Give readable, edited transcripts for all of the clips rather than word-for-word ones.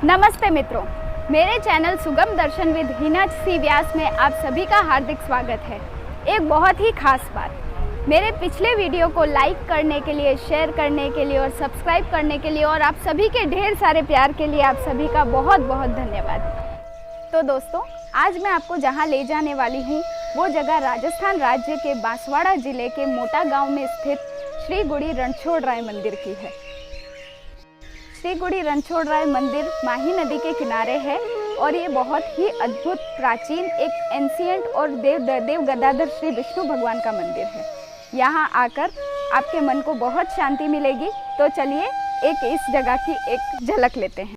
नमस्ते मित्रों, मेरे चैनल सुगम दर्शन विद हिना सी व्यास में आप सभी का हार्दिक स्वागत है। एक बहुत ही खास बात, मेरे पिछले वीडियो को लाइक करने के लिए, शेयर करने के लिए और सब्सक्राइब करने के लिए और आप सभी के ढेर सारे प्यार के लिए आप सभी का बहुत बहुत धन्यवाद। तो दोस्तों, आज मैं आपको जहां ले जाने वाली हूं वो जगह राजस्थान राज्य के बांसवाड़ा जिले के मोटा गांव में स्थित श्री गुड़ी रणछोड़ राय मंदिर की है। श्री गुड़ी रणछोड़ राय मंदिर माही नदी के किनारे है और ये बहुत ही अद्भुत, प्राचीन, एक एंशिएंट और देव गदाधर श्री विष्णु भगवान का मंदिर है। यहाँ आकर आपके मन को बहुत शांति मिलेगी। तो चलिए एक इस जगह की एक झलक लेते हैं।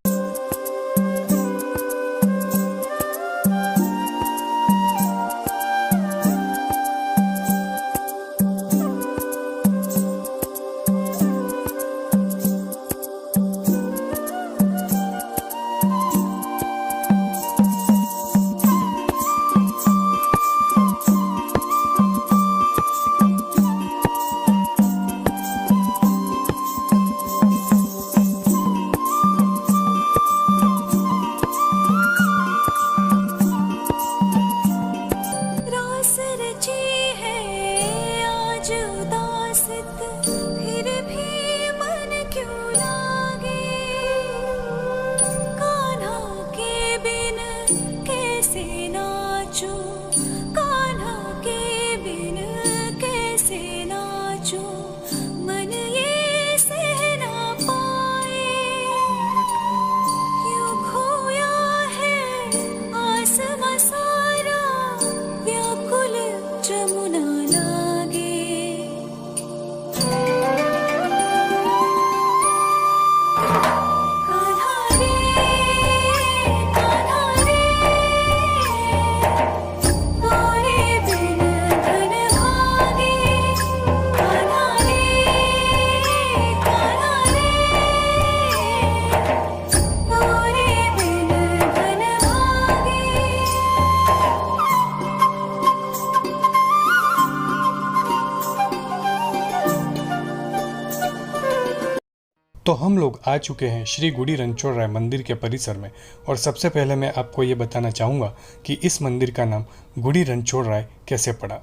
तो हम लोग आ चुके हैं श्री गुड़ी रणछोड़ राय मंदिर के परिसर में। और सबसे पहले मैं आपको ये बताना चाहूँगा कि इस मंदिर का नाम गुड़ी रणछोड़ राय कैसे पड़ा।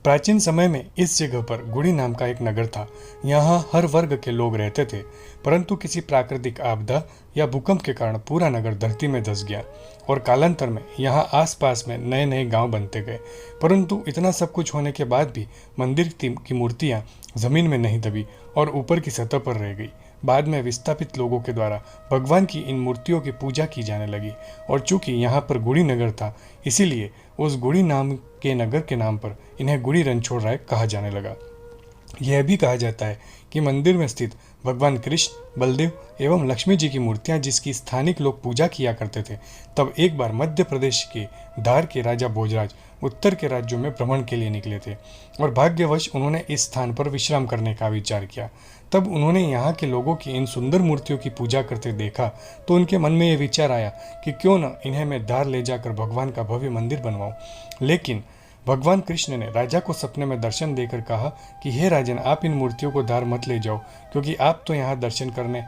प्राचीन समय में इस जगह पर गुड़ी नाम का एक नगर था। यहाँ हर वर्ग के लोग रहते थे, परंतु किसी प्राकृतिक आपदा या भूकंप के कारण पूरा नगर धरती में धंस गया और कालांतर में यहाँ आसपास में नए नए गांव बनते गए। परंतु इतना सब कुछ होने के बाद भी मंदिर की मूर्तियाँ जमीन में नहीं दबी और ऊपर की सतह पर रह गई। बाद में विस्थापित लोगों के द्वारा भगवान की इन मूर्तियों की पूजा की जाने लगी और चूंकि यहाँ पर गुड़ी नगर था, इसीलिए उस गुड़ी नाम के नगर के नाम पर इन्हें गुड़ी रणछोड़ राय कहा जाने लगा। यह भी कहा जाता है कि मंदिर में स्थित भगवान कृष्ण, बलदेव एवं लक्ष्मी जी की मूर्तियां जिसकी स्थानिक लोग पूजा किया करते थे, तब एक बार मध्य प्रदेश के धार के राजा भोजराज उत्तर के राज्यों में भ्रमण के लिए निकले थे और भाग्यवश उन्होंने इस स्थान पर विश्राम करने का विचार किया। तब उन्होंने यहाँ के लोगों की इन सुंदर मूर्तियों की पूजा करते देखा तो उनके मन में यह विचार आया कि क्यों न इन्हें मैं धार ले जाकर भगवान का भव्य मंदिर बनवाऊं। लेकिन भगवान कृष्ण ने राजा को सपने में दर्शन देकर कहा कि हे राजन, आप इन मूर्तियों को धार मत ले जाओ, क्योंकि आप तो यहाँ दर्शन करने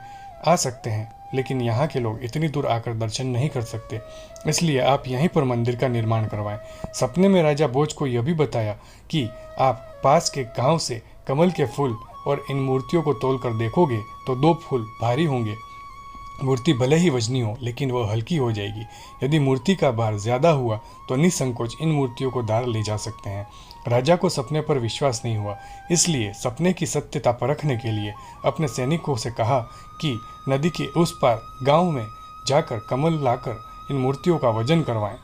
आ सकते हैं, लेकिन यहाँ के लोग इतनी दूर आकर दर्शन नहीं कर सकते, इसलिए आप यहीं पर मंदिर का निर्माण करवाएं। सपने में राजा भोज को यह भी बताया कि आप पास के गांव से कमल के फूल और इन मूर्तियों को तोल कर देखोगे तो 2 फूल भारी होंगे। मूर्ति भले ही वजनी हो, लेकिन वह हल्की हो जाएगी। यदि मूर्ति का भार ज्यादा हुआ तो निसंकोच इन मूर्तियों को धार ले जा सकते हैं। राजा को सपने पर विश्वास नहीं हुआ, इसलिए सपने की सत्यता परखने के लिए अपने सैनिकों से कहा कि नदी के उस पार गांव में जाकर कमल लाकर इन मूर्तियों का वजन करवाएं।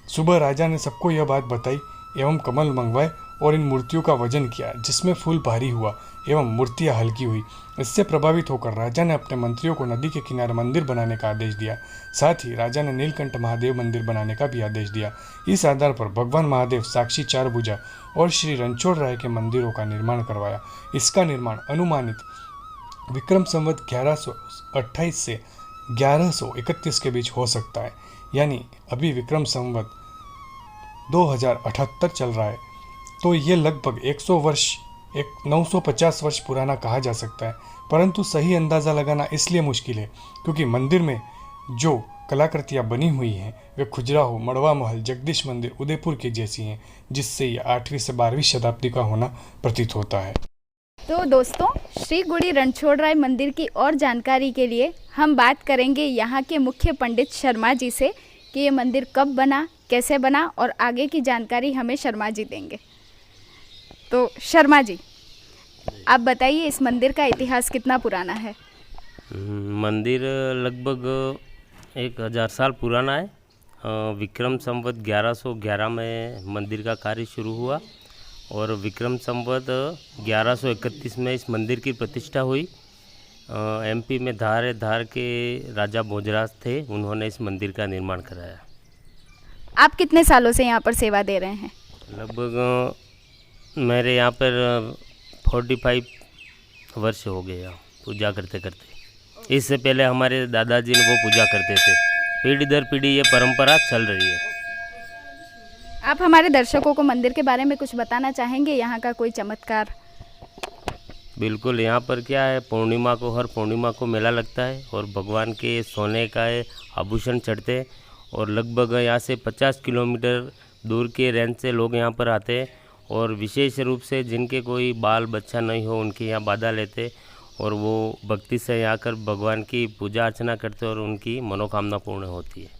सुबह राजा ने सबको यह बात बताई एवं कमल मंगवाए और इन मूर्तियों का वजन किया, जिसमें फूल भारी हुआ एवं मूर्तियां हल्की हुई। इससे प्रभावित होकर राजा ने अपने मंत्रियों को नदी के किनारे मंदिर बनाने का आदेश दिया। साथ ही राजा ने नीलकंठ महादेव मंदिर बनाने का भी आदेश दिया। इस आधार पर भगवान महादेव, साक्षी चार भुजा और श्री रणछोड़ राय के मंदिरों का निर्माण करवाया। इसका निर्माण अनुमानित विक्रम संवत 1128 से 1131 के बीच हो सकता है, यानी अभी विक्रम संवत 2078 चल रहा है, तो ये लगभग 950 वर्ष पुराना कहा जा सकता है। परंतु सही अंदाज़ा लगाना इसलिए मुश्किल है क्योंकि मंदिर में जो कलाकृतियाँ बनी हुई हैं वे खजुराहो, मड़वा महल, जगदीश मंदिर, उदयपुर की जैसी हैं, जिससे ये 8वीं से 12वीं शताब्दी का होना प्रतीत होता है। तो दोस्तों, श्री गुड़ी रणछोड़राय मंदिर की और जानकारी के लिए हम बात करेंगे यहाँ के मुख्य पंडित शर्मा जी से कि ये मंदिर कब बना, कैसे बना और आगे की जानकारी हमें शर्मा जी देंगे। तो शर्मा जी, आप बताइए इस मंदिर का इतिहास कितना पुराना है? मंदिर लगभग 1000 साल पुराना है। विक्रम संवत 1111 में मंदिर का कार्य शुरू हुआ और विक्रम संवत 1131 में इस मंदिर की प्रतिष्ठा हुई। एमपी में धार के राजा भोजराज थे, उन्होंने इस मंदिर का निर्माण कराया। आप कितने सालों से यहाँ पर सेवा दे रहे हैं? लगभग मेरे यहाँ पर 45 वर्ष हो गए यहाँ पूजा करते करते। इससे पहले हमारे दादाजी ने वो पूजा करते थे। पीढ़ी दर पीढ़ी ये परंपरा चल रही है। आप हमारे दर्शकों को मंदिर के बारे में कुछ बताना चाहेंगे, यहाँ का कोई चमत्कार? बिल्कुल, यहाँ पर क्या है, पूर्णिमा को, हर पूर्णिमा को मेला लगता है और भगवान के सोने का आभूषण चढ़ते हैं और लगभग यहाँ से 50 किलोमीटर दूर के रेंज से लोग यहाँ पर आते हैं और विशेष रूप से जिनके कोई बाल बच्चा नहीं हो उनके यहाँ बाधा लेते और वो भक्ति से यहाँ कर भगवान की पूजा अर्चना करते और उनकी मनोकामना पूर्ण होती है।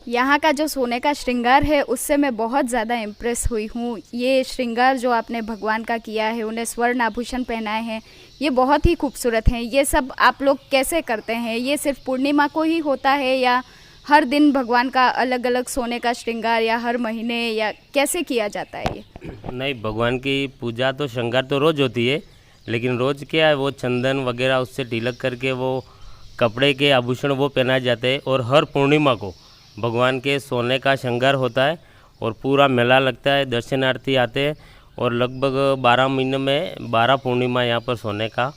यहाँ का जो सोने का श्रृंगार है उससे मैं बहुत ज़्यादा इम्प्रेस हुई हूँ। ये श्रृंगार जो आपने भगवान का किया है, उन्हें स्वर्ण आभूषण पहनाए हैं, ये बहुत ही खूबसूरत हैं। ये सब आप लोग कैसे करते हैं? ये सिर्फ पूर्णिमा को ही होता है या हर दिन भगवान का अलग अलग सोने का श्रृंगार, या हर महीने, या कैसे किया जाता है ये? नहीं, भगवान की पूजा तो श्रृंगार तो रोज़ होती है, लेकिन रोज़ क्या है, वो चंदन वगैरह उससे तिलक करके वो कपड़े के आभूषण वो पहनाए जाते हैं और हर पूर्णिमा को भगवान के सोने का श्रृंगार होता है और पूरा मेला लगता है, दर्शनार्थी आते हैं और लगभग 12 महीने में 12 पूर्णिमा यहाँ पर सोने का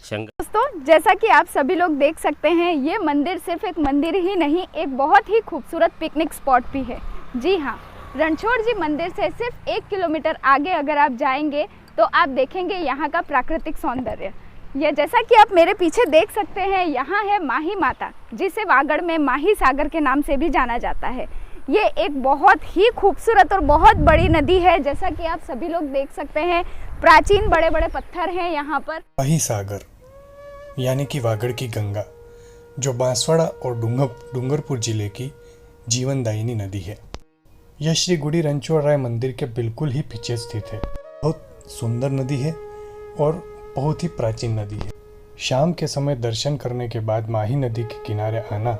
श्रृंगार। दोस्तों, जैसा कि आप सभी लोग देख सकते हैं, ये मंदिर सिर्फ एक मंदिर ही नहीं, एक बहुत ही खूबसूरत पिकनिक स्पॉट भी है। जी हाँ, रणछोड़ जी मंदिर से सिर्फ 1 किलोमीटर आगे अगर आप जाएंगे तो आप देखेंगे यहाँ का प्राकृतिक सौंदर्य। यह जैसा कि आप मेरे पीछे देख सकते हैं, यहाँ है माही माता, जिसे वागड़ में माही सागर के नाम से भी जाना जाता है। ये एक बहुत ही खूबसूरत और बहुत बड़ी नदी है, जैसा कि आप सभी लोग देख सकते हैं। प्राचीन बड़े बड़े पत्थर हैं यहाँ पर। माही सागर यानी कि वागड़ की गंगा, जो बांसवाड़ा और डूंगरपुर जिले की जीवनदायिनी नदी है। यह श्री गुड़ी रणछोड़राय मंदिर के बिल्कुल ही पीछे स्थित है। बहुत सुंदर नदी है और बहुत ही प्राचीन नदी है। शाम के समय दर्शन करने के बाद माही नदी के किनारे आना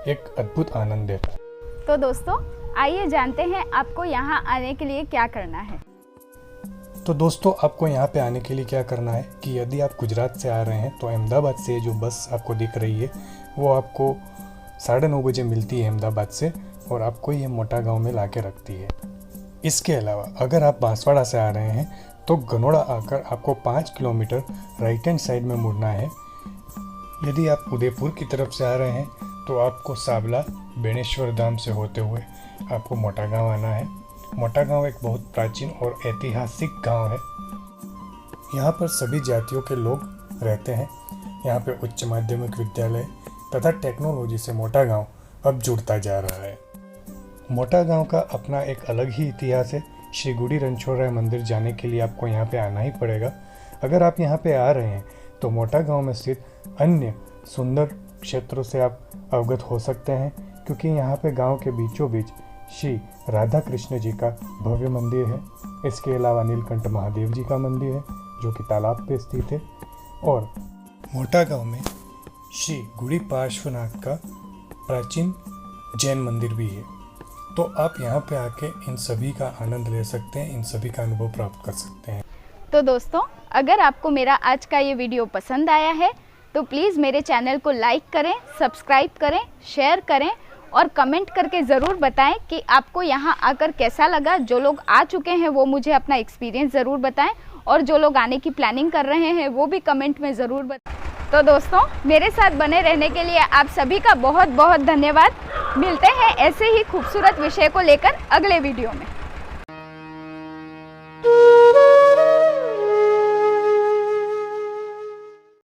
एक अद्भुत आनंद देता है। तो दोस्तों, आइए जानते हैं आपको यहाँ आने के लिए क्या करना है। तो दोस्तों, आपको यहाँ पे आने के लिए क्या करना है कि यदि आप गुजरात से आ रहे हैं तो अहमदाबाद से जो बस आपको दिख रही है वो आपको 9:30 बजे मिलती है अहमदाबाद से और आपको ये मोटा गांव में ला के रखती है। इसके अलावा अगर आप बांसवाड़ा से आ रहे हैं तो गनोड़ा आकर आपको 5 किलोमीटर राइट हैंड साइड में मुड़ना है। यदि आप उदयपुर की तरफ से आ रहे हैं तो आपको सावला बेणेश्वर धाम से होते हुए आपको मोटा गांव आना है। मोटा गांव एक बहुत प्राचीन और ऐतिहासिक गांव है। यहाँ पर सभी जातियों के लोग रहते हैं। यहाँ पे उच्च माध्यमिक विद्यालय तथा टेक्नोलॉजी से मोटा गांव अब जुड़ता जा रहा है। मोटा गांव का अपना एक अलग ही इतिहास है। श्री गुड़ी रणछोड़राय मंदिर जाने के लिए आपको यहाँ पे आना ही पड़ेगा। अगर आप यहाँ पे आ रहे हैं तो मोटा गांव में स्थित अन्य सुंदर क्षेत्रों से आप अवगत हो सकते हैं, क्योंकि यहाँ पे गांव के बीचों बीच श्री राधा कृष्ण जी का भव्य मंदिर है। इसके अलावा नीलकंठ महादेव जी का मंदिर है जो कि तालाब पे स्थित है और मोटा गांव में श्री गुड़ी पार्श्वनाथ का प्राचीन जैन मंदिर भी है। तो आप यहाँ पे आके इन सभी का आनंद ले सकते हैं, इन सभी का अनुभव प्राप्त कर सकते हैं। तो दोस्तों, अगर आपको मेरा आज का ये वीडियो पसंद आया है तो प्लीज़ मेरे चैनल को लाइक करें, सब्सक्राइब करें, शेयर करें और कमेंट करके ज़रूर बताएं कि आपको यहाँ आकर कैसा लगा। जो लोग आ चुके हैं वो मुझे अपना एक्सपीरियंस ज़रूर बताएं और जो लोग आने की प्लानिंग कर रहे हैं वो भी कमेंट में ज़रूर बताएं। तो दोस्तों, मेरे साथ बने रहने के लिए आप सभी का बहुत बहुत धन्यवाद। मिलते हैं ऐसे ही खूबसूरत विषय को लेकर अगले वीडियो में।